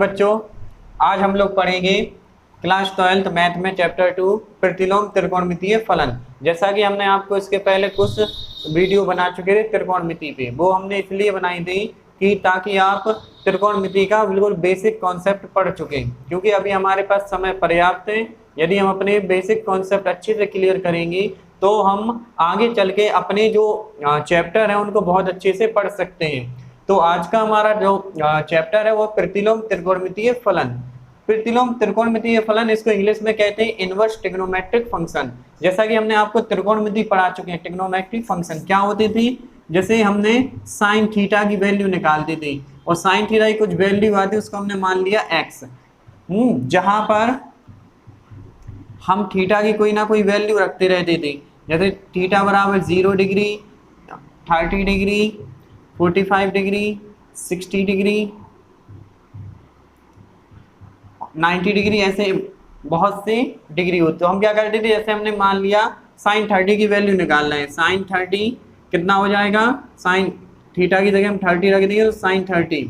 बच्चों, आज हम लोग पढ़ेंगे क्लास 12th मैथ में चैप्टर 2 प्रतिलोम त्रिकोणमितीय फलन। जैसा कि हमने आपको इसके पहले कुछ वीडियो बना चुके थे त्रिकोणमिति पे, वो हमने इसलिए बनाई थी कि ताकि आप त्रिकोणमिति का बिल्कुल बेसिक कॉन्सेप्ट पढ़ चुके, क्योंकि अभी हमारे पास समय पर्याप्त है। यदि हम अपने बेसिक कॉन्सेप्ट अच्छे से क्लियर करेंगे तो हम आगे चल के अपने जो चैप्टर हैं उनको बहुत अच्छे से पढ़ सकते हैं। तो आज का हमारा जो चैप्टर है वो प्रतिलोम त्रिकोणमितीय फलन। प्रतिलोम त्रिकोणमितीय फलन, इसको इंग्लिश में कहते हैं इनवर्स ट्रिग्नोमेट्रिक फंक्शन। जैसा कि हमने आपको त्रिकोणमिति पढ़ा चुके हैं, ट्रिग्नोमेट्रिक फंक्शन क्या होती थी। जैसे हमने साइन थीटा की वैल्यू निकालती थी और साइन थीटा की कुछ वैल्यू आती उसको हमने मान लिया एक्स, जहां पर हम थीटा की कोई ना कोई वैल्यू रखते रहते थे। जैसे थीटा बराबर 0 degree, 30 degree, 45 degree, 60 degree, 90 degree, ऐसे बहुत से डिग्री होते। तो हम क्या करते थे, जैसे हमने मान लिया साइन 30 की वैल्यू निकालना है, साइन 30 कितना हो जाएगा, साइन थीटा की जगह हम 30 रख देंगे तो साइन 30।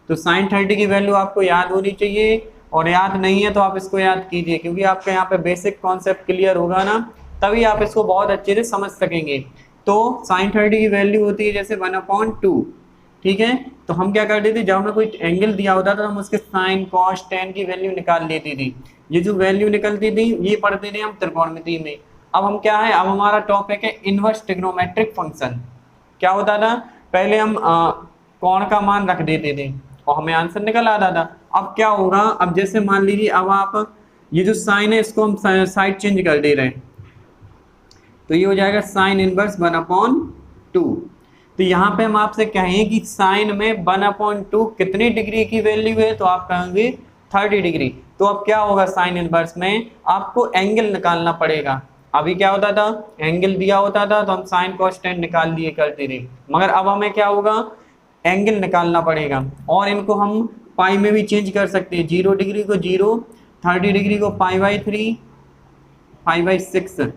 तो साइन 30 की वैल्यू आपको याद होनी चाहिए, और याद नहीं है तो आप इसको याद कीजिए, क्योंकि आपका यहाँ पे बेसिक कॉन्सेप्ट क्लियर होगा ना, तभी आप इसको बहुत अच्छे से समझ सकेंगे। तो साइन 30 की वैल्यू होती है जैसे 1/2, ठीक है। तो हम क्या करते थे, जब हमें कोई एंगल दिया होता था तो हम उसके साइन कॉस टेन की वैल्यू निकाल लेती थी। ये जो वैल्यू निकलती थी ये पढ़ते थे हम त्रिकोणमिति में। अब हम क्या है, अब हमारा टॉपिक है इनवर्स ट्रिग्नोमेट्रिक फंक्शन। क्या होता था, पहले हम कोण का मान रख देते थे और हमें आंसर निकल आता था। अब क्या होगा, अब जैसे मान लीजिए अब आप ये जो साइन है इसको हम साइड चेंज कर दे रहे हैं, तो ये हो जाएगा साइन इनवर्स 1/2। तो यहाँ पे हम आपसे कहें कि साइन में 1/2 कितनी डिग्री की वैल्यू है, तो आप कहेंगे 30 डिग्री। तो अब क्या होगा, साइन इनवर्स में आपको एंगल निकालना पड़ेगा। अभी क्या होता था, एंगल दिया होता था तो हम साइन कॉस टेन निकाल लिए करते थे, मगर अब हमें क्या होगा, एंगल निकालना पड़ेगा। और इनको हम पाई में भी चेंज कर सकते हैं, 0 डिग्री को 0, 30 डिग्री को π/3, π/6,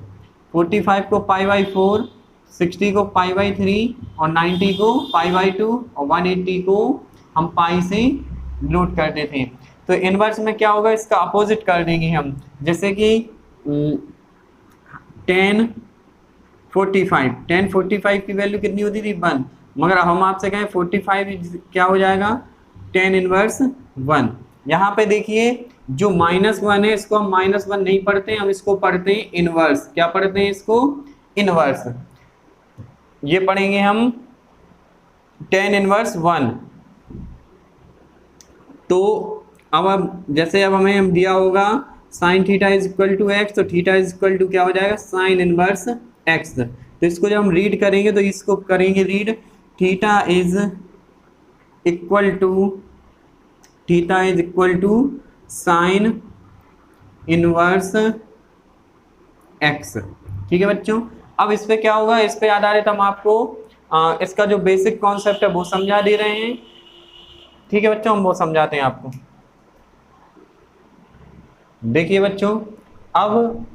45 को π/4, 60 को π/3 और 90 को π/2 और 180 को हम पाई से नोट करते थे। तो इनवर्स में क्या होगा, इसका अपोजिट कर देंगे हम। जैसे कि 1045 की वैल्यू कितनी होती थी, 1, मगर हम आपसे कहें 45 क्या हो जाएगा, 10 इनवर्स 1। यहाँ पे देखिए जो -1 है इसको हम -1 नहीं पढ़ते, हम इसको पढ़ते हैं इनवर्स। क्या पढ़ते हैं इसको, इनवर्स। ये पढ़ेंगे हम 10 इनवर्स 1। तो अब जैसे अब हमें दिया होगा sine theta is equal to x, तो थीटा इज इक्वल टू क्या हो जाएगा, साइन इनवर्स एक्स। तो इसको जब हम रीड करेंगे तो इसको करेंगे read, theta is equal to sine inverse x. ठीक है बच्चों, अब इस पे क्या होगा, इस पे आधारित हम आपको इसका जो बेसिक कॉन्सेप्ट है वो समझा दे रहे हैं। ठीक है बच्चों, हम वो समझाते हैं आपको। देखिए बच्चों, अब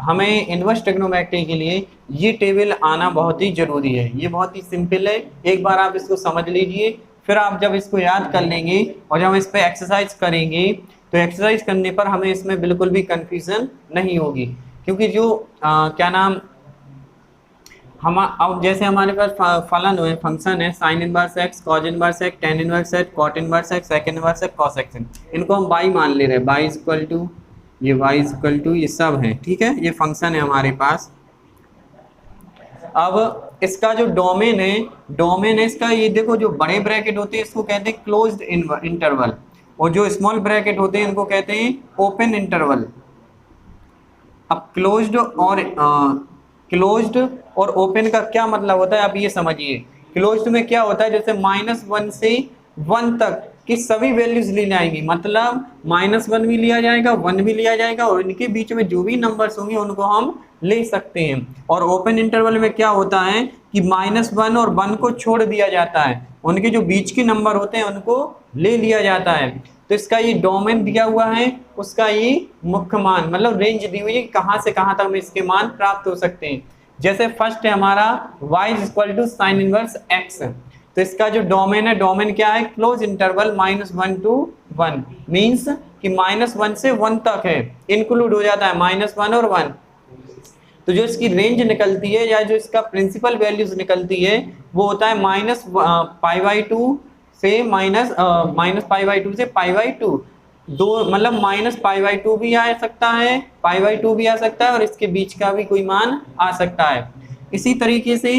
हमें इनवर्स ट्रिग्नोमेट्री के लिए ये टेबल आना बहुत ही जरूरी है। ये बहुत ही सिंपल है, एक बार आप इसको समझ लीजिए, फिर आप जब इसको याद कर लेंगे और जब हम इस पर एक्सरसाइज करेंगे तो एक्सरसाइज करने पर हमें इसमें बिल्कुल भी कंफ्यूजन नहीं होगी। क्योंकि जो क्या नाम हम अब जैसे हमारे पास फलन हुए फंक्शन है sine inverse x, cos inverse x, tan inverse x, cot inverse x, second inverse x, cos x, इनको हम बाई मान ले रहे हैं। बाई इज इक्वल टू ये, वाई इज इक्वल टू ये सब है। ठीक है, ये फंक्शन है हमारे पास। अब इसका जो डोमेन है इसका, ये देखो जो बड़े ब्रैकेट होते हैं इसको कहते हैं क्लोज्ड इंटरवल, और जो स्मॉल ब्रैकेट होते हैं इनको कहते हैं ओपन इंटरवल। अब क्लोज्ड और ओपन का क्या मतलब होता है, आप ये समझिए। क्लोज्ड में क्या होता है, जैसे -1 से 1 तक की सभी वैल्यूज ली जाएंगी, मतलब -1 भी लिया जाएगा, 1 भी लिया जाएगा, और इनके बीच में जो भी नंबर्स होंगे उनको हम ले सकते हैं। और ओपन इंटरवल में क्या होता है कि -1 और 1 को छोड़ दिया जाता है, उनके जो बीच के नंबर होते हैं उनको ले लिया जाता है। तो इसका ये डोमेन दिया हुआ है, उसका ये मुख्य मान मतलब रेंज दी हुई है, कहाँ से कहाँ तक में इसके मान प्राप्त हो सकते हैं। जैसे फर्स्ट है हमारा y is equal to sine inverse x, तो इसका जो डोमेन है, डोमेन क्या है, क्लोज इंटरवल -1 to 1, मीन्स कि -1 से 1 तक है, इंक्लूड हो जाता है -1 और 1। तो जो इसकी रेंज निकलती है या जो इसका प्रिंसिपल वैल्यूज निकलती है वो होता है -π/2 से -π/2 से π/2, दो मतलब -π/2 भी आ सकता है, π/2 भी आ सकता है और इसके बीच का भी कोई मान आ सकता है। इसी तरीके से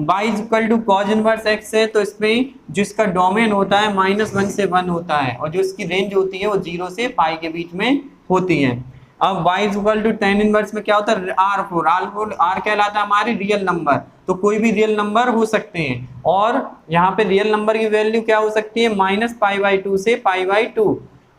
y = cos इनवर्स x है, तो इसमें जो इसका डोमेन होता है -1 से 1 होता है और जो इसकी रेंज होती है वो 0 से पाई के बीच में होती है। अब y = tan इनवर्स में क्या होता है, R4 R कहलाता है हमारी रियल नंबर, तो कोई भी रियल नंबर हो सकते हैं और यहाँ पे रियल नंबर की वैल्यू क्या हो सकती है, -π/2 से π/2।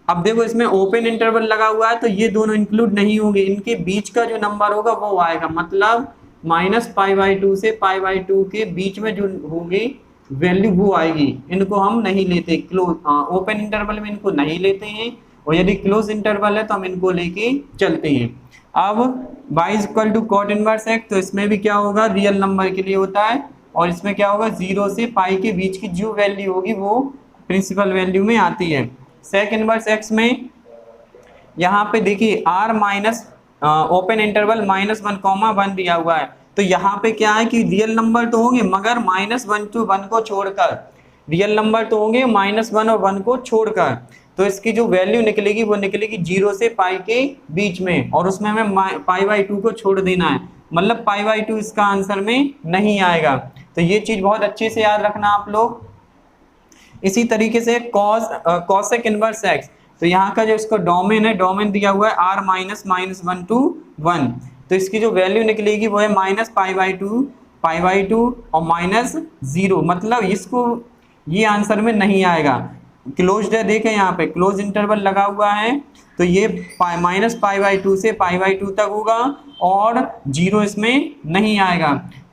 अब देखो इसमें ओपन इंटरवल लगा हुआ है तो ये दोनों इंक्लूड नहीं होंगे, इनके बीच का जो नंबर होगा वो आएगा, मतलब -π/2 से π/2 के बीच में जो होगी वैल्यू वो आएगी। इनको हम नहीं लेते, क्लोज ओपन इंटरवल में इनको नहीं लेते हैं और यदि क्लोज इंटरवल है तो हम इनको लेके चलते हैं। अब y = cot इनवर्स x, तो इसमें भी क्या होगा, रियल नंबर के लिए होता है और इसमें क्या होगा, 0 से पाई के बीच की जो वैल्यू होगी वो प्रिंसिपल वैल्यू में आती है। सेक इनवर्स x में यहाँ पे देखिए r माइनस ओपन इंटरवल -1, 1 दिया हुआ है, तो यहाँ पे क्या है कि रियल नंबर तो होंगे मगर -1 to 1 को छोड़कर, रियल नंबर तो होंगे -1 और 1 को छोड़कर, तो इसकी जो वैल्यू निकलेगी वो निकलेगी 0 से पाई के बीच में और उसमें हमें π/2 को छोड़ देना है, मतलब π/2 इसका आंसर में नहीं आएगा। तो ये चीज बहुत अच्छे से याद रखना आप लोग। इसी तरीके से cosec इनवर्स x, तो यहाँ का जो इसका डोमेन है, डोमेन दिया हुआ है r -1 to 1, तो इसकी जो वैल्यू निकलेगी वो है -π/2 और -0, मतलब इसको ये आंसर में नहीं आएगा। क्लोज्ड है, देखें यहाँ पे क्लोज इंटरवल लगा हुआ है तो ये -π/2 से π/2 तक होगा और 0 इसमें नहीं आएगा।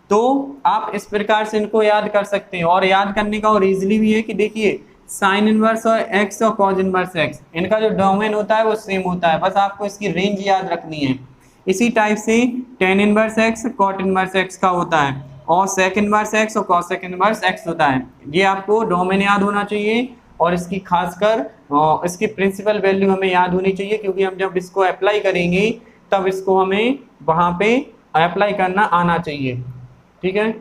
तो आप इस प्रकार से इनको याद कर सकते हैं और याद करने का और इजीली भी है कि देखिए साइन इनवर्स और x और cos इनवर्स x, इनका जो डोमेन होता है वो सेम होता है, बस आपको इसकी रेंज याद रखनी है। इसी टाइप से tan inverse x cot inverse x का होता है और sec इनवर्स x और cosec इनवर्स x होता है। ये आपको डोमेन याद होना चाहिए और इसकी खासकर इसकी प्रिंसिपल वैल्यू हमें याद होनी चाहिए, क्योंकि हम जब इसको अप्लाई करेंगे तब इसको हमें वहाँ पे अप्लाई करना आना चाहिए। ठीक है,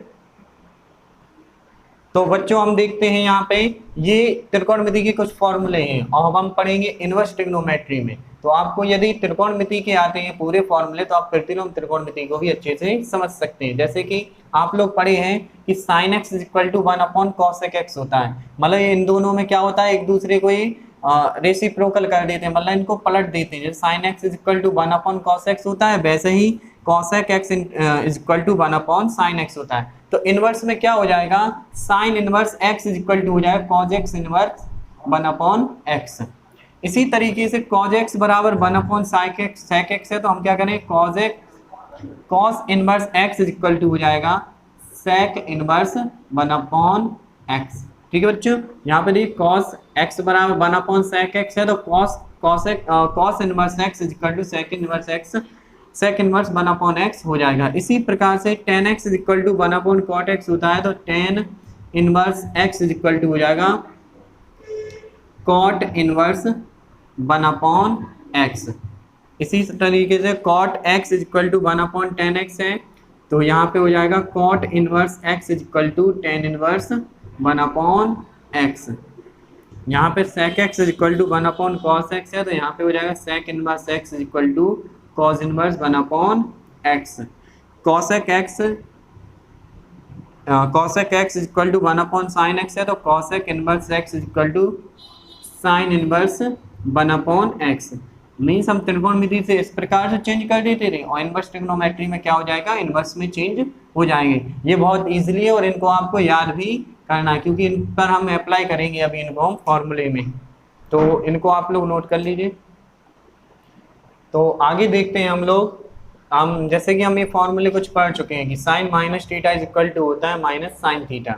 तो बच्चों हम देखते हैं यहाँ पे ये त्रिकोणमिति के कुछ फॉर्मूले हैं और अब हम पढ़ेंगे इनवर्स ट्रिग्नोमेट्री में। तो आपको यदि त्रिकोणमिति के आते हैं पूरे फॉर्मूले तो आप प्रतिलोम त्रिकोणमिति को भी अच्छे से समझ सकते हैं। जैसे कि आप लोग पढ़े हैं कि sin x = 1 cosec x होता है, मतलब इन दोनों में क्या होता है, एक दूसरे को ये रेसिप्रोकल कर देते हैं, मतलब इनको पलट देते हैं। जैसे sin x = 1 cos x होता है वैसे ही cosec x = 1 sin x होता है। तो इनवर्स में क्या हो जाएगा, sin इनवर्स x = हो जाएगा cos x इनवर्स 1 x। इसी तरीके से cos x बराबर 1 sec x है, तो हम क्या करें cos इनवर्स x = हो जाएगा sec इनवर्स 1 x। ठीक है बच्चों, यहाँ पे देखिए cos x बराबर 1 sec x है, तो cos inverse x = sec inverse x, sec inverse 1 x हो जाएगा। इसी प्रकार से tan x = 1 cot x होता है, तो tan इनवर्स x = हो जाएगा cot इनवर्स 1 x। इसी तरीके से cot x = 1 tan x है, तो यहाँ पे हो जाएगा cot inverse x = tan inverse 1 x। यहाँ पे sec x = 1 cos x है, तो यहाँ पे हो जाएगा sec inverse x = cos inverse 1 x। cosec x = 1 sin x है, तो cosec inverse x = sin inverse 1 x। Means हम त्रिकोणमिति से इस प्रकार से चेंज कर देते थे और इनवर्स ट्रिग्नोमेट्री में क्या हो जाएगा, इनवर्स में चेंज हो जाएंगे। ये बहुत इजीली है और इनको आपको याद भी करना है, क्योंकि इन पर हम अप्लाई करेंगे अभी इनको हम फॉर्मूले में, तो इनको आप लोग नोट कर लीजिए। तो आगे देखते हैं हम लोग, हम जैसे कि हम ये फॉर्मूले कुछ पढ़ चुके हैं कि sin - θ = होता है -sin θ,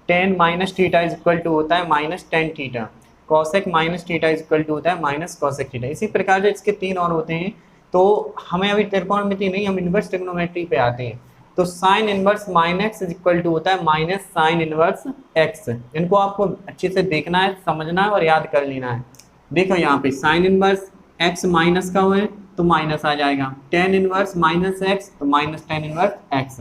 tan - θ = होता है -tan θ, cosec - θ = होता है -cosec θ। इसी प्रकार से इसके 3 और होते हैं। तो हमें अभी त्रिकोणमिति नहीं, हम इनवर्स ट्रिग्नोमेट्री पे आते हैं। तो sine inverse minus x is equal to होता है माइनस साइन इनवर्स एक्स। इनको आपको अच्छे से देखना है, समझना है और याद कर लेना है। देखो यहाँ पे साइन इनवर्स एक्स माइनस का है तो माइनस आ जाएगा, टेन इनवर्स माइनस एक्स तो minus ten inverse x,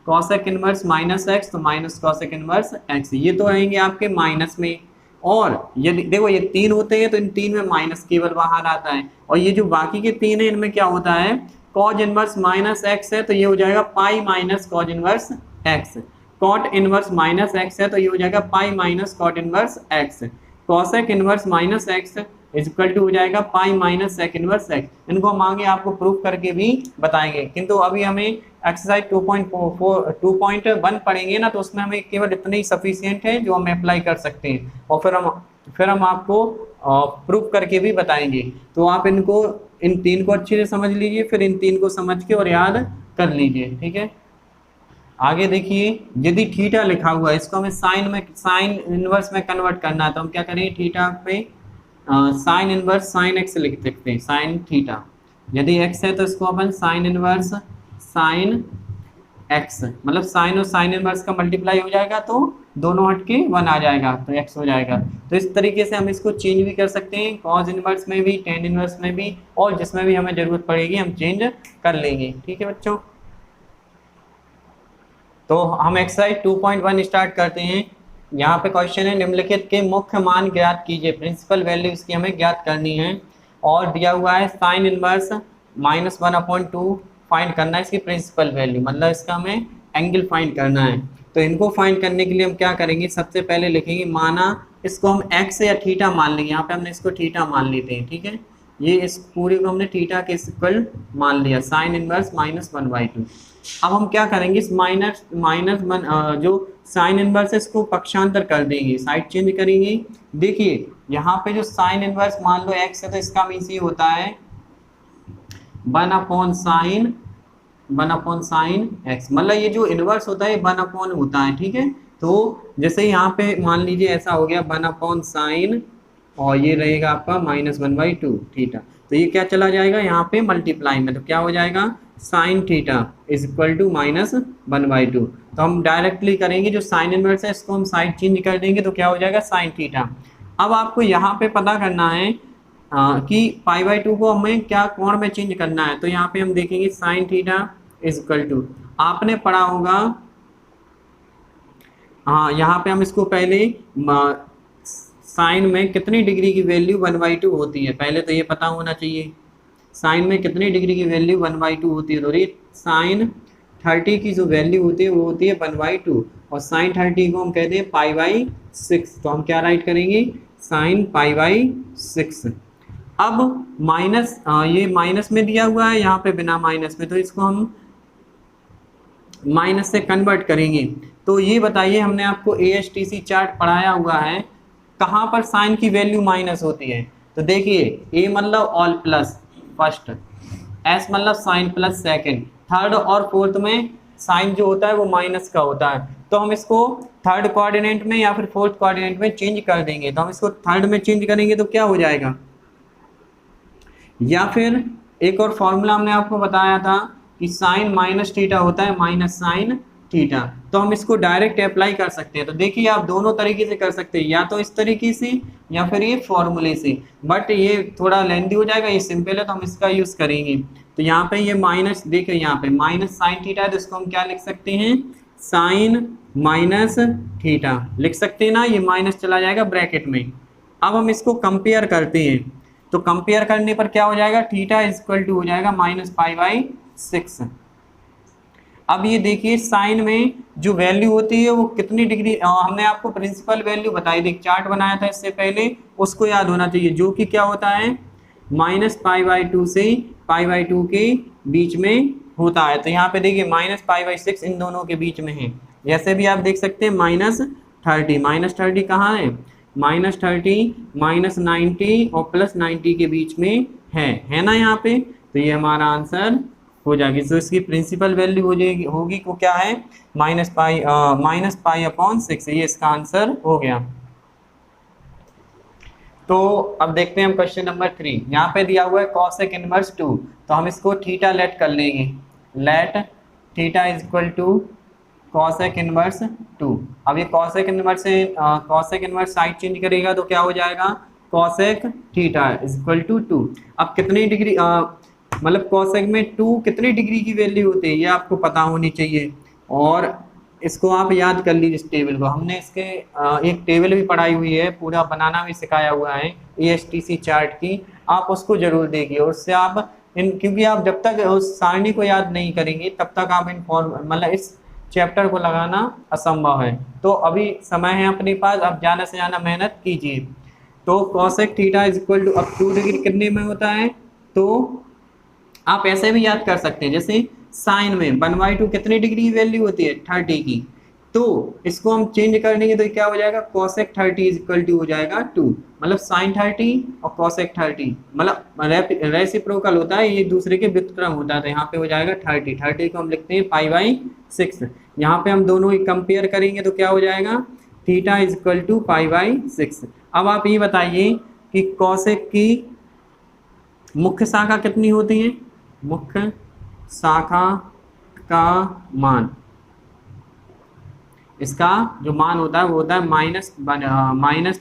cosec inverse minus x तो माइनस कॉसेक इनवर्स एक्स, ये तो आएंगे आपके माइनस में। और यदि देखो ये तीन होते हैं तो इन तीन में माइनस केवल बाहर आता है, और ये जो बाकी के तीन है इनमें क्या होता है, कॉज इनवर्स माइनस एक्स है तो ये हो जाएगा pi minus cos inverse x, cot inverse minus x है तो ये हो जाएगा pi minus cot inverse x, cosec inverse minus x is equal to हो जाएगा pi minus sec inverse x. इनको हम आगे आपको प्रूफ करके भी बताएंगे, किंतु अभी हमें एक्सरसाइज 2.1 पढ़ेंगे ना, तो उसमें हमें केवल इतने ही सफिशियंट है जो हम अप्लाई कर सकते हैं, और फिर हम आपको प्रूफ करके भी बताएंगे। तो आप इनको इन तीन को अच्छे से समझ लीजिए, फिर इन तीन को समझ के और याद कर लीजिए, ठीक है। आगे देखिए, यदि थीटा लिखा हुआ है इसको हमें साइन इनवर्स में कन्वर्ट करना है, तो हम क्या करेंगे, थीटा पे साइन इनवर्स साइन एक्स लिख सकते हैं, साइन थीटा। यदि एक्स है तो इसको अपन साइन इनवर्स साइन एक्स, मतलब साइन और साइन इनवर्स का मल्टीप्लाई हो जाएगा तो दोनों हट के 1 आ जाएगा तो एक्स हो जाएगा। तो इस तरीके से हम इसको चेंज भी कर सकते हैं, कॉज इनवर्स में भी, टेन इनवर्स में भी, और जिसमें भी हमें जरूरत पड़ेगी हम चेंज कर लेंगे, ठीक है बच्चों। तो हम एक्सरसाइज 2.1 स्टार्ट करते हैं। यहाँ पे क्वेश्चन है, निम्नलिखित के मुख्य मान ज्ञात कीजिए, प्रिंसिपल वैल्यू इसकी हमें ज्ञात करनी है, और दिया हुआ है साइन इनवर्स -1/2 फाइंड करना है इसकी प्रिंसिपल वैल्यू, मतलब इसका हमें एंगल फाइंड करना है। तो इनको फाइंड करने के लिए हम क्या करेंगे, सबसे पहले लिखेंगे, माना इसको हम एक्स या थीटा मान लेंगे, यहाँ पे हमने इसको थीटा मान लेते हैं, ठीक है। ये इस पूरे को हमने थीटा के इक्वल मान लिया, साइन इनवर्स -1/2। अब हम क्या करेंगे, इस जो साइन इनवर्स है इसको पक्षांतर कर देंगे, साइड चेंज करेंगे। देखिए यहाँ पे जो साइन इनवर्स मान लो एक्स है तो इसका मीन्स ये होता है 1/sin एक्स, मतलब ये जो इनवर्स होता है 1 होता है, ठीक है। तो जैसे यहाँ पे मान लीजिए ऐसा हो गया 1/sin, और ये रहेगा आपका -1/2 थीटा, तो ये क्या चला जाएगा यहाँ पे मल्टीप्लाई में, तो क्या हो जाएगा sine theta is equal to -1/2। तो हम डायरेक्टली करेंगे, जो साइन इनवर्स है इसको हम साइड चेंज कर देंगे तो क्या हो जाएगा साइन थीटा। अब आपको यहाँ पे पता करना है कि π/2 को हमें क्या कोण में चेंज करना है, तो यहाँ पे हम देखेंगे sine theta is equal to, आपने पढ़ा होगा, हाँ यहाँ पे हम इसको पहले साइन में कितनी डिग्री की वैल्यू 1/2 होती है, पहले तो ये पता होना चाहिए, साइन में कितनी डिग्री की वैल्यू 1/2 होती है। तो ये साइन 30 की जो वैल्यू होती है वो होती है 1/2, और साइन 30 को हम कहते हैं π/6, तो हम क्या राइट करेंगे, साइन π/6। अब माइनस, ये माइनस में दिया हुआ है, यहाँ पे बिना माइनस में, तो इसको हम माइनस से कन्वर्ट करेंगे। तो ये बताइए, हमने आपको ASTC चार्ट पढ़ाया हुआ है, कहाँ पर साइन की वैल्यू माइनस होती है, तो देखिए A मतलब ऑल प्लस फर्स्ट, S मतलब साइन प्लस सेकंड, थर्ड और फोर्थ में साइन जो होता है वो माइनस का होता है। तो हम इसको थर्ड कोऑर्डिनेट में या फिर फोर्थ कोऑर्डिनेट में चेंज कर देंगे, तो हम इसको थर्ड में चेंज करेंगे तो क्या हो जाएगा, या फिर एक और फॉर्मूला हमने आपको बताया था कि साइन माइनस थीटा होता है माइनस साइन थीटा, तो हम इसको डायरेक्ट अप्लाई कर सकते हैं। तो देखिए आप दोनों तरीके से कर सकते हैं, या तो इस तरीके से या फिर ये फॉर्मूले से, बट ये थोड़ा लेंथी हो जाएगा, ये सिंपल है तो हम इसका यूज़ करेंगे। तो यहाँ पे ये माइनस, देखिए यहाँ पे माइनस साइन थीटा है तो इसको हम क्या लिख सकते हैं, साइन माइनस थीटा लिख सकते हैं ना, ये माइनस चला जाएगा ब्रैकेट में। अब हम इसको कंपेयर करते हैं, तो कंपेयर करने पर क्या हो जाएगा, थीटा इज इक्वल टू हो जाएगा -π/6। अब ये देखिए साइन में जो वैल्यू होती है वो कितनी डिग्री, हमने आपको प्रिंसिपल वैल्यू बताई थी, चार्ट बनाया था इससे पहले, उसको याद होना चाहिए, जो कि क्या होता है -π/2 से π/2 के बीच में होता है। तो यहाँ पे देखिए -π/6 इन दोनों के बीच में है, जैसे भी आप देख सकते हैं -30 कहाँ है, -30 -90 और +90 के बीच में है ना यहाँ पे, तो ये हमारा आंसर हो जाएगी। तो इसकी प्रिंसिपल वैल्यू हो जाएगी, होगी को क्या है, -π/6, ये इसका आंसर हो गया। तो अब देखते हैं हम क्वेश्चन नंबर 3, यहाँ पे दिया हुआ है कॉसेक इनवर्स 2, तो हम इसको थीटा लेट कर लेंगे, let theta is equal to cosec inverse 2। अब ये कॉसेक इनवर्स से कॉसेक इनवर्स साइड चेंज करेगा तो क्या हो जाएगा, cosec theta is equal to 2। अब कितनी डिग्री मतलब कॉसेक में 2 कितनी डिग्री की वैल्यू होती है ये आपको पता होनी चाहिए, और इसको आप याद कर लीजिए इस टेबल को। हमने इसके एक टेबल भी पढ़ाई हुई है, पूरा बनाना भी सिखाया हुआ है ESTC चार्ट की, आप उसको जरूर देखिए। उससे आप क्योंकि आप जब तक उस सारणी को याद नहीं करेंगे तब तक आप इन मतलब इस चैप्टर को लगाना असंभव है। तो अभी समय है अपने पास, अब ज़्यादा से ज़्यादा मेहनत कीजिए। तो cosec theta is equal to, अब 2 डिग्री कितने में होता है, तो आप ऐसे भी याद कर सकते हैं, जैसे साइन में 1/2 कितनी डिग्री की वैल्यू होती है, 30 की। तो इसको हम चेंज कर देंगे तो क्या हो जाएगा, कॉसेक 30 इज इक्वल टू हो जाएगा 2, मतलब साइन 30 और कॉसेक 30 मतलब रेसिप्रोकल होता है, ये दूसरे के व्युत्क्रम होता है। तो यहाँ पे हो जाएगा 30 को हम लिखते हैं π/6। यहाँ पे हम दोनों ही कंपेयर करेंगे तो क्या हो जाएगा, थीटा इज इक्वल टू π/6। अब आप ये बताइए कि कॉसेक की मुख्य शाखा कितनी होती है, मुख्य शाखा का मान, इसका जो मान होता है वो होता है माइनस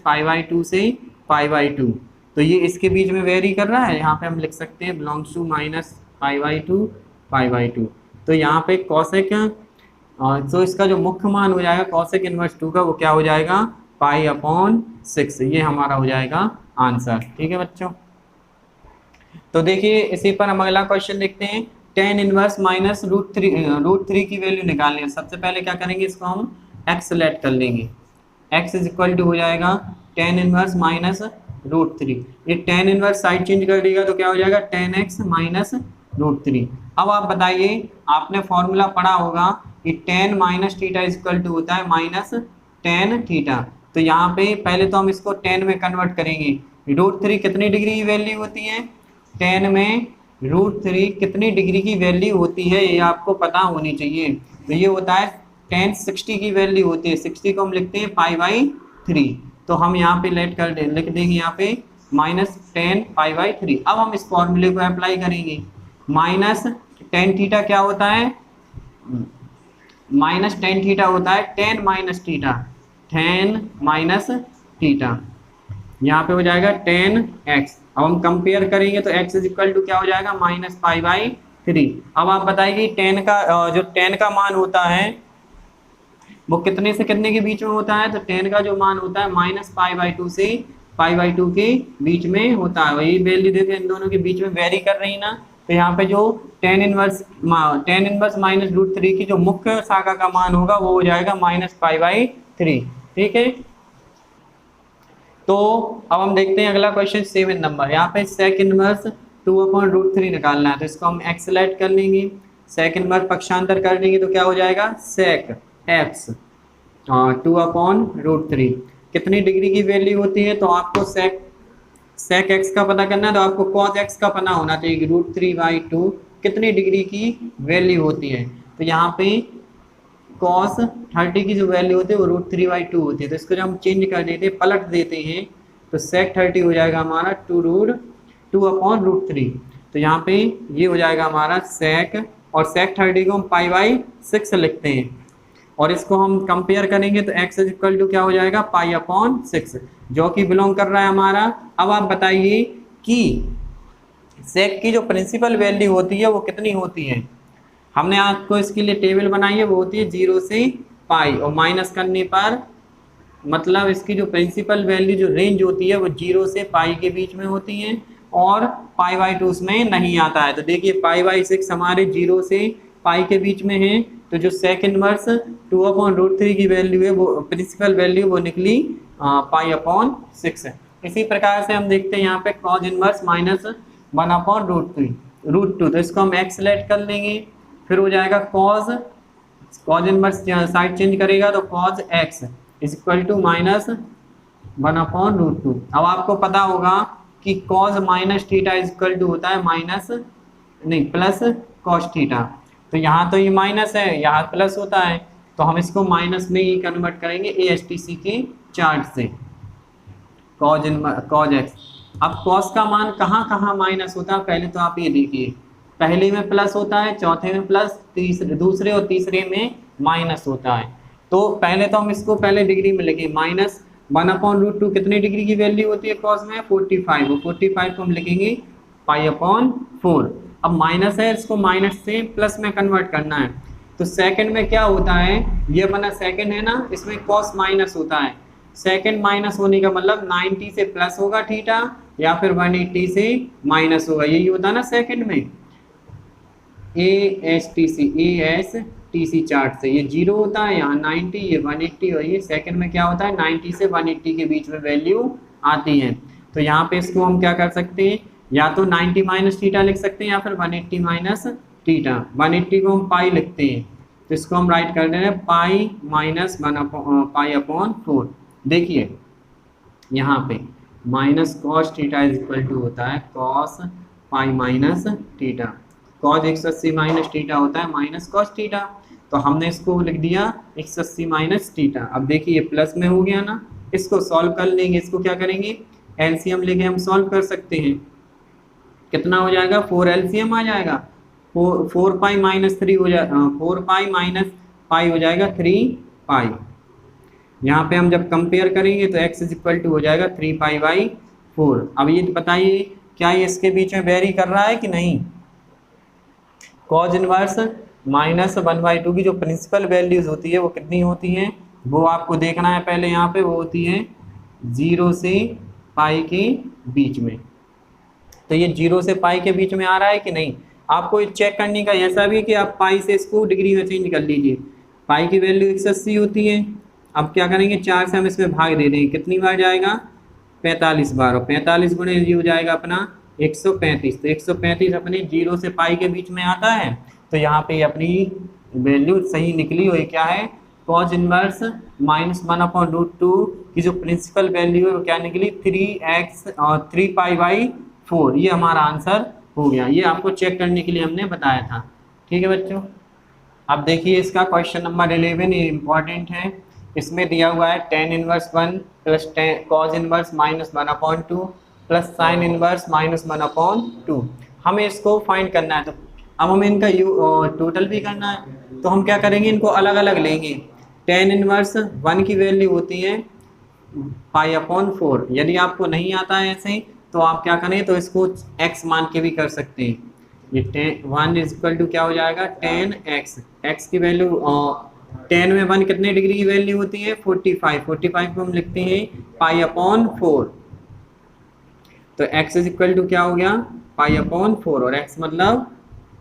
π/2 से π/2। तो ये इसके बीच में वेरी कर रहा है, यहाँ पे हम लिख सकते हैं बिलोंग्स टू -π/2। तो यहाँ पे कॉसेक तो इसका जो मुख्य मान हो जाएगा कॉसेक इनवर्स 2 का, वो क्या हो जाएगा, π/6। ये हमारा हो जाएगा आंसर। ठीक है बच्चों, तो देखिए इसी पर हम अगला क्वेश्चन देखते हैं। tan इनवर्स माइनस √3 की वैल्यू निकालनी है। सबसे पहले क्या करेंगे, इसको हम x सेलेक्ट कर लेंगे। x इज इक्वल टू हो जाएगा tan इनवर्स माइनस √3। ये tan इनवर्स साइड चेंज कर देगा तो क्या हो जाएगा, tan x माइनस √3। अब आप बताइए, आपने फॉर्मूला पढ़ा होगा कि tan minus theta is equal to होता है माइनस tan थीटा। तो यहाँ पे पहले तो हम इसको tan में कन्वर्ट करेंगे। √3 कितनी डिग्री की वैल्यू होती है, tan में √3 कितनी डिग्री की वैल्यू होती है ये आपको पता होनी चाहिए। तो ये होता है tan 60 की वैल्यू होती है, 60 को हम लिखते हैं π/3। तो हम यहाँ पे लिख देंगे यहाँ पे -tan π/3। अब हम इस फॉर्मूले को अप्लाई करेंगे। माइनस tan थीटा क्या होता है, माइनस tan थीटा होता है tan minus theta, tan minus theta, यहाँ पे हो जाएगा tan x। अब हम कंपेयर करेंगे तो x इज इक्वल टू क्या हो जाएगा, -π/3। अब आप बताइए tan का जो tan का मान होता है वो कितने से कितने के बीच में होता है, तो tan का जो मान होता है -π/2 से π/2 के बीच में होता है। वही वैल्यू देखिए इन दोनों के बीच में वेरी कर रही ना। तो यहाँ पे जो tan इनवर्स माइनस √3 की जो मुख्य शाखा का मान होगा वो हो जाएगा -π/3। ठीक है, तो अब हम देखते हैं अगला क्वेश्चन 7 नंबर। यहाँ पे सेक इनवर्स 2/√3 निकालना है। तो इसको हम x सेलेक्ट कर लेंगे, सेक इनवर्स पक्षांतर कर देंगे तो क्या हो जाएगा, सेक x 2/√3 कितनी डिग्री की वैल्यू होती है, तो आपको सेक x का पता करना है। तो आपको cos x का पता होना चाहिए, √3/2 कितनी डिग्री की वैल्यू होती है। तो यहाँ पे cos 30 की जो वैल्यू होती है वो √3/2 होती है। तो इसको जब हम चेंज कर देते हैं, पलट देते हैं, तो सेक 30 हो जाएगा हमारा 2/√3। तो यहाँ पे ये हो जाएगा हमारा सेक, और सेक 30 को हम π/6 लिखते हैं, और इसको हम कंपेयर करेंगे तो x इज इक्वल टू क्या हो जाएगा, π/6, जो कि बिलोंग कर रहा है हमारा। अब आप बताइए कि सेक की जो प्रिंसिपल वैल्यू होती है वो कितनी होती है। हमने आपको इसके लिए टेबल बनाई है, वो होती है 0 से π, और माइनस करने पर मतलब इसकी जो प्रिंसिपल वैल्यू जो रेंज होती है वो 0 से π के बीच में होती है, और π/2 उसमें नहीं आता है। तो देखिए π/6 हमारे 0 से π के बीच में है। तो जो सेक इनवर्स 2/√3 की वैल्यू है वो प्रिंसिपल वैल्यू वो निकली π/6 है। इसी प्रकार से हम देखते हैं यहाँ पे cos इनवर्स -1/√2। तो इसको हम x सेलेक्ट कर लेंगे, फिर हो जाएगा cos इनवर्स साइड चेंज करेगा तो cos x is equal to -1/√2। अब आपको पता होगा कि cos minus theta is equal to होता है प्लस cos थीटा। तो यहाँ तो ये माइनस है, यहाँ प्लस होता है, तो हम इसको माइनस में ही कन्वर्ट करेंगे ESTC के चार्ट से, cos x। अब cos का मान कहाँ कहाँ माइनस होता है, पहले तो आप ये देखिए, पहले में प्लस होता है, चौथे में प्लस, दूसरे और तीसरे में माइनस होता है। तो पहले तो हम इसको पहले डिग्री में लिखें, माइनस 1/√2 कितनी डिग्री की वैल्यू होती है कॉस में, 45, और 45 को हम लिखेंगे π/4। अब माइनस है, इसको माइनस से प्लस में कन्वर्ट करना है। तो सेकंड में क्या होता है, ये बना सेकंड है ना, इसमें कॉस माइनस होता है। सेकंड माइनस होने का मतलब 90 से प्लस होगा थीटा, या फिर 180 से माइनस होगा, यही होता है ना सेकंड में। ASTC चार्ट से ये 0 होता है, यहाँ 90, ये 180, और ये सेकंड में क्या होता है 90 से 180 के बीच में वैल्यू आती है। तो यहाँ पे इसको हम क्या कर सकते हैं, या तो 90 माइनस थीटा लिख सकते हैं, या फिर 180 माइनस थीटा। 180 को हम पाई लिखते हैं, तो इसको हम राइट कर दे रहे हैं पाई माइनस π/4। देखिए यहाँ पे minus cos theta is equal to होता है cos pi minus theta. Cos 180 minus theta होता है माइनस कॉस थीटा, तो हमने इसको लिख दिया 180 माइनस थीटा। अब देखिए ये प्लस में हो गया ना, इसको सॉल्व कर लेंगे। इसको क्या करेंगे, एलसीएम लेके हम सॉल्व कर सकते हैं। कितना हो जाएगा, 4 एलसीएम आ जाएगा, 4 पाई माइनस 3 हो जाएगा, 4 पाई माइनस पाई हो जाएगा 3 पाई। यहाँ पे हम जब कंपेयर करेंगे तो x इज इक्वल टू हो जाएगा 3π/4। अब ये बताइए क्या ये इसके बीच में वेरी कर रहा है कि नहीं। कॉज इनवर्स -1/2 की जो प्रिंसिपल वैल्यूज होती है वो कितनी होती हैं, वो आपको देखना है पहले। यहाँ पे वो होती है 0 से पाई के बीच में। तो ये 0 से पाई के बीच में आ रहा है कि नहीं, आपको चेक करने का ऐसा भी कि आप पाई से इसको डिग्री में चेंज कर लीजिए। पाई की वैल्यू 180 होती है। अब क्या करेंगे, 4 से हम इसमें भाग दे देंगे, कितनी बार जाएगा 45 बार, और 45 गुणे ये हो जाएगा अपना 135। तो 135 अपने 0 से पाई के बीच में आता है। तो यहाँ पे अपनी वैल्यू सही निकली हुई क्या है, कॉज इनवर्स -1/√2 की जो प्रिंसिपल वैल्यू है वो क्या निकली 3x और 3π/4। ये हमारा आंसर हो गया। ये आपको चेक करने के लिए हमने बताया था। ठीक है बच्चों, अब देखिए इसका क्वेश्चन नंबर 11, ये इंपॉर्टेंट है। इसमें दिया हुआ है tan inverse 1 plus cos inverse -1/2 plus sine inverse -1/2। हमें इसको फाइंड करना है। तो अब हमें इनका टोटल भी करना है, तो हम क्या करेंगे, इनको अलग अलग लेंगे। tan इनवर्स 1 की वैल्यू होती है π/4। यदि आपको नहीं आता है ऐसे तो आप क्या करें, तो इसको x मान के भी कर सकते हैं। ये 1 इज इक्वल टू क्या हो जाएगा tan x। x की वैल्यू tan में 1 कितने डिग्री की वैल्यू होती है 45। 45 को हम लिखते हैं π/4। तो x इज इक्वल टू क्या हो गया π/4, और x मतलब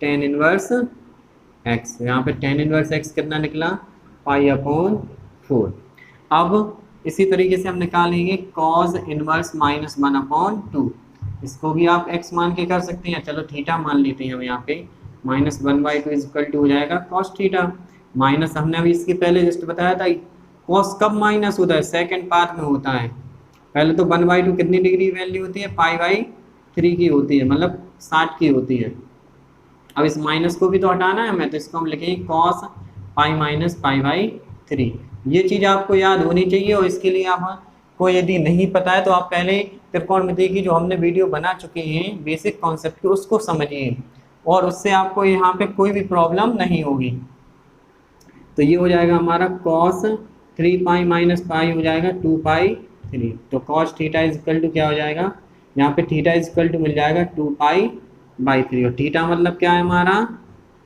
tan इनवर्स x। यहाँ पे tan इनवर्स x कितना निकला π/4। अब इसी तरीके से हम निकालेंगे cos इनवर्स -1/2। इसको भी आप x मान के कर सकते हैं। चलो थीटा मान लेते हैं हम यहाँ पे, -1/2 इज इक्वल टू हो जाएगा cos थीटा। माइनस हमने अभी इसके पहले जस्ट बताया था, cos कब माइनस होता है, सेकंड पार्ट में होता है। पहले तो 1/2 कितनी डिग्री वैल्यू होती है π/3 की होती है, मतलब 60 की होती है। अब इस माइनस को भी तो हटाना है हमें, तो इसको हम लिखेंगे cos π-π/3। ये चीज़ आपको याद होनी चाहिए, और इसके लिए आपको यदि नहीं पता है तो आप पहले त्रिकोणमिति की जो हमने वीडियो बना चुके हैं बेसिक कॉन्सेप्ट की, उसको समझिए, और उससे आपको यहाँ पे कोई भी प्रॉब्लम नहीं होगी। तो ये हो जाएगा हमारा cos 3π - हो जाएगा 2π3। तो cos theta is equal to क्या हो जाएगा, यहाँ पे थीटा इज इक्वल टू मिल जाएगा 2π/3, और थीटा मतलब क्या है हमारा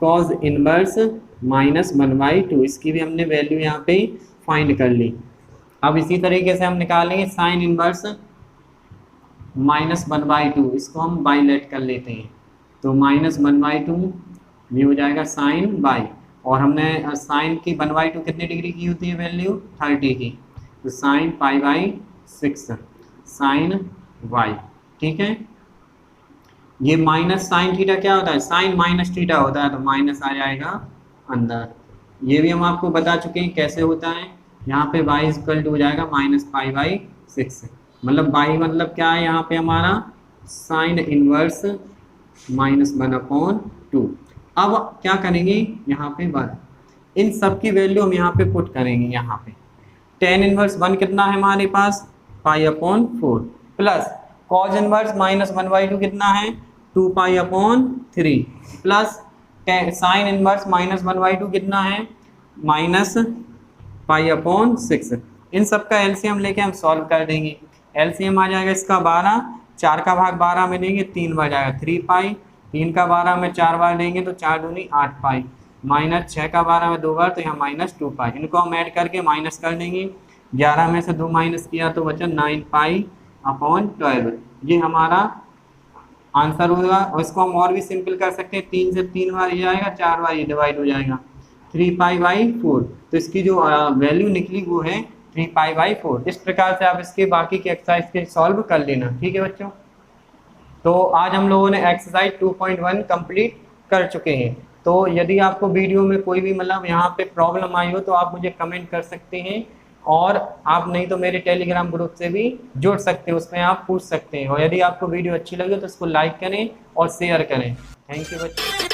cos इनवर्स -1/2। इसकी भी हमने वैल्यू यहाँ पे फाइंड कर ली। अब इसी तरीके से हम निकालेंगे साइन इनवर्स -1/2। इसको हम बाई लेट कर लेते हैं, तो -1/2 ये हो जाएगा साइन बाई, और हमने साइन की 1/2 कितनी डिग्री की होती है वैल्यू 30 की, तो साइन π/6 साइन y। ठीक है, ये माइनस साइन थीटा क्या होता है, साइन माइनस थीटा होता है, तो माइनस आ जाएगा अंदर। ये भी हम आपको बता चुके हैं कैसे होता है। यहाँ पे y इज इक्वल टू हो जाएगा -π/6, मतलब y मतलब क्या है यहाँ पे हमारा साइन इनवर्स -1/2। अब क्या करेंगे, यहाँ पे 1, इन सब की वैल्यू हम यहाँ पे पुट करेंगे। यहाँ पे tan इनवर्स 1 कितना है हमारे पास π/4 प्लस cos इनवर्स -1/2 कितना है 2π/3 प्लस साइन इनवर्स -1/2 कितना है -π/6। इन सब का एलसीएम लेके हम सॉल्व कर देंगे। एलसीएम आ जाएगा इसका 12, 4 का भाग 12 में देंगे 3 बार जाएगा 3π, 3 का 12 में 4 बार देंगे तो 4 दूनी 8π, माइनस 6 का 12 में 2 बार तो यहाँ -2π। इनको हम ऐड करके माइनस कर देंगे। 11 में से 2 माइनस किया तो बचा 9π/12। ये हमारा आंसर होगा। और इसको हम और भी सिंपल कर सकते हैं, 3 से 3 बार ये आएगा, 4 बार ये डिवाइड हो जाएगा 3π/4। तो इसकी जो वैल्यू निकली वो है 3π/4। इस प्रकार से आप इसके बाकी के एक्सरसाइज के सॉल्व कर लेना। ठीक है बच्चों, तो आज हम लोगों ने एक्सरसाइज 2.1 कंप्लीट कर चुके हैं। तो यदि आपको वीडियो में कोई भी मतलब यहाँ पे प्रॉब्लम आई हो तो आप मुझे कमेंट कर सकते हैं, और आप नहीं तो मेरे टेलीग्राम ग्रुप से भी जुड़ सकते हैं, उसमें आप पूछ सकते हैं। और यदि आपको वीडियो अच्छी लगे तो इसको लाइक करें और शेयर करें। थैंक यू बच्चों।